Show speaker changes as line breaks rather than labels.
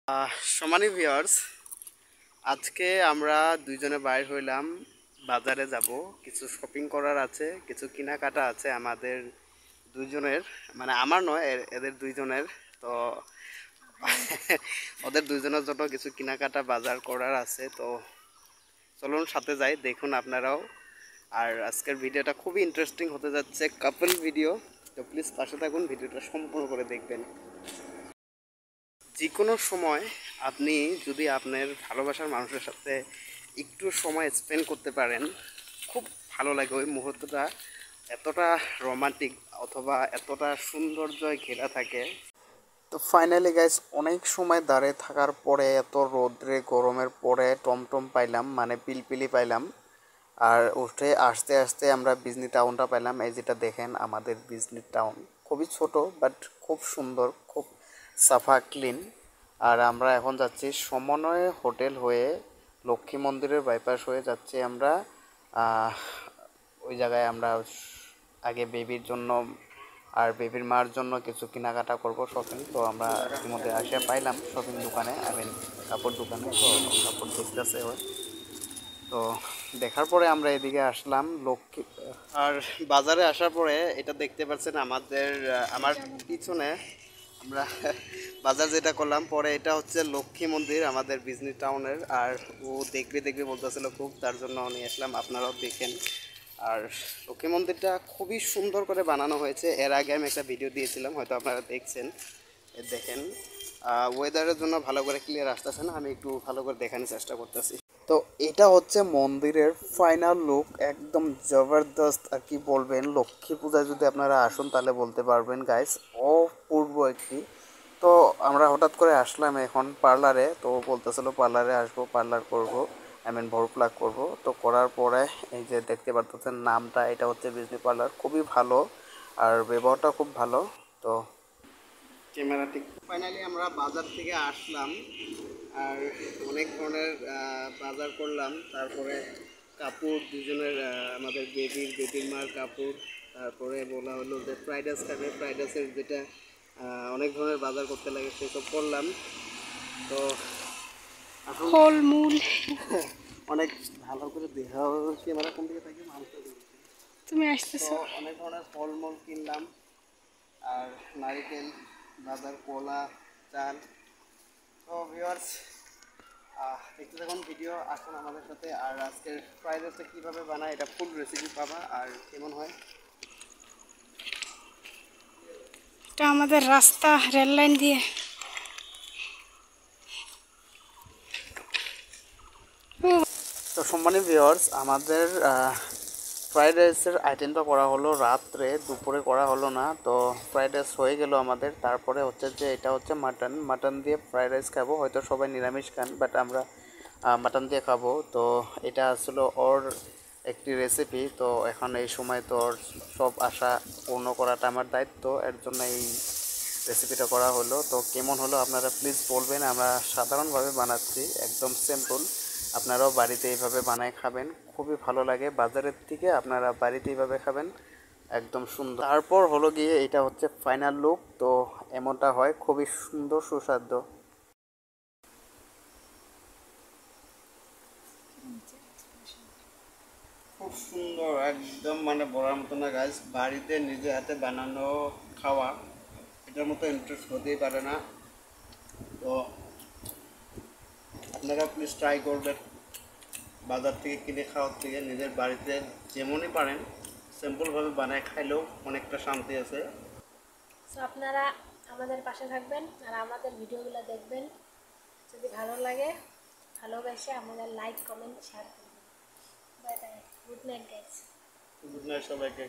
সম্মানী ভিউয়ার্স, আজকে আমরা দুইজনে বাইর হইলাম, বাজারে যাব। কিছু শপিং করার আছে, কিছু কেনাকাটা আছে আমাদের দুইজনের, মানে আমার নয়, এদের দুইজনের। তো ওদের দুইজনের জন্য কিছু কেনাকাটা বাজার করার আছে। তো চলুন সাথে যাই, দেখুন আপনারাও। আর আজকের ভিডিওটা খুবই ইন্টারেস্টিং হতে যাচ্ছে, কাপল ভিডিও। তো প্লিজ পাশে থাকুন, ভিডিওটা সম্পূর্ণ করে দেখবেন। যে কোনো সময় আপনি যদি আপনার ভালোবাসার মানুষের সাথে একটু সময় স্পেন্ড করতে পারেন, খুব ভালো লাগে ওই মুহূর্তটা। এতটা রোমান্টিক অথবা এতটা সৌন্দর্যয় ঘেরা থাকে। তো ফাইনালি গাইস, অনেক সময় দাঁড়িয়ে থাকার পরে, এত রোদ্রে গরমের পরে টমটম পাইলাম, মানে পিলপিলি পাইলাম। আর উঠে আসতে আসতে আমরা বিজনি টাউনটা পাইলাম। এই যেটা দেখেন আমাদের বিজনি টাউন, খুবই ছোট বাট খুব সুন্দর, খুব সাফা ক্লিন। আর আমরা এখন যাচ্ছি সমন্বয় হোটেল হয়ে, লক্ষ্মী মন্দিরের বাইপাস হয়ে যাচ্ছি আমরা। ওই জায়গায় আমরা আগে বেবির জন্য আর বেবির মার জন্য কিছু কেনাকাটা করব, শপিং। তো আমরা ইতিমধ্যে আসিয়া পাইলাম শপিং দোকানে, কাপড় দোকানে। তো কাপড় দেখতেছে হয়। তো দেখার পরে আমরা এদিকে আসলাম লক্ষ্মী। আর বাজারে আসার পরে এটা দেখতে পাচ্ছেন আমার পিছনে আমরা বাজার যেটা করলাম পরে, এটা হচ্ছে লক্ষ্মী মন্দির আমাদের বিজনি টাউনের। আর ও দেখবে দেখবে বলতেছিল খুব, তার জন্য নিয়ে আসলাম, আপনারাও দেখেন। আর লক্ষ্মী মন্দিরটা খুবই সুন্দর করে বানানো হয়েছে। এর আগে আমি একটা ভিডিও দিয়েছিলাম, হয়তো আপনারা দেখছেন। দেখেন, ওয়েদারের জন্য ভালো করে ক্লিয়ার আসতেছে না, আমি একটু ভালো করে দেখানোর চেষ্টা করতেছি। তো এটা হচ্ছে মন্দিরের ফাইনাল লুক, একদম জবরদস্ত। আর কি বলবেন, লক্ষ্মী পূজায় যদি আপনারা আসুন তাহলে বলতে পারবেন গাইস, অপূর্ব একটি। তো আমরা হঠাৎ করে আসলাম এখন পার্লারে। তো বলতেছিল পার্লারে আসবো, পার্লার করব, ভর প্লাক করবো। তো করার পরে এই যে দেখতে পারতেছেন নামটা, এটা হচ্ছে বিজনি পার্লার, খুবই ভালো আর ব্যবহারটা খুব ভালো। তো ক্যামেরা ঠিক। ফাইনালি আমরা বাজার থেকে আসলাম, আর অনেক ধরনের বাজার করলাম। তারপরে কাপড় দুজনের, আমাদের বেবির মার কাপড়। তারপরে বলা হলো যে ফ্রাইড রাইস খাবে, ফ্রাইড রাইসের যেটা অনেক ধরনের বাজার করতে লাগে, সেসব করলাম। তো ফলমূল অনেক ভালো করে দেখা, ক্যামেরা কোন দিকে থাকে মানুষ তুমি আসতেছো। অনেক ধরনের ফলমূল কিনলাম, আর নারিকেল বাজার, কলা, চাল। তো ভিউয়ার্স, দেখতে থাকুন ভিডিও, আসুন আমাদের সাথে। আর আজকের ফ্রাইড রাইসটা কীভাবে বানায় এটা ফুল রেসিপি পাবা, আর কেমন হয়।
এটা আমাদের রাস্তা, রেল লাইন দিয়ে।
তো সম্মানিত ভিউয়ার্স, আমাদের ফ্রাইড রাইসের আইটেমটা করা হলো রাত্রে, দুপুরে করা হলো না। তো ফ্রাইড রাইস হয়ে গেল আমাদের। তারপরে হচ্ছে যে এটা হচ্ছে মাটন দিয়ে ফ্রাইড রাইস খাবো। হয়তো সবাই নিরামিষ খান, বাট আমরা মাটন দিয়ে খাবো। তো এটা আসলে ওর একটি রেসিপি। তো এখন এই সময় তো ওর সব আশা পূর্ণ করাটা আমার দায়িত্ব, এর জন্য এই রেসিপিটা করা হলো। তো কেমন হলো আপনারা প্লিজ বলবেন। আমরা সাধারণভাবে বানাচ্ছি, একদম সিম্পল। আপনারাও বাড়িতে এইভাবে বানায় খাবেন, খুবই ভালো লাগে। বাজারের থেকে আপনারা বাড়িতে এইভাবে খাবেন, একদম সুন্দর। তারপর হলো গিয়ে এটা হচ্ছে ফাইনাল লুক। তো এমনটা হয়, খুবই সুন্দর সুস্বাদু, খুব সুন্দর, একদম মানে বলার মতো না গাইস। বাড়িতে নিজে হাতে বানানো খাওয়া, এটার মতো ইন্টারেস্ট হতেই পারে না। তো আপনারা প্লিজ ট্রাই করবেন, বাজার থেকে কিনে খাওয়ার থেকে নিজের বাড়িতে যেমনই পারেন সিম্পলভাবে বানায় খাইলেও অনেকটা শান্তি আছে।
সো আপনারা আমাদের পাশে থাকবেন আর আমাদের ভিডিওগুলো দেখবেন। যদি ভালো লাগে, ভালোবেসে আমাদের লাইক, কমেন্ট, শেয়ার করবেন। Bye bye, good night guys.
Good night সবাইকে।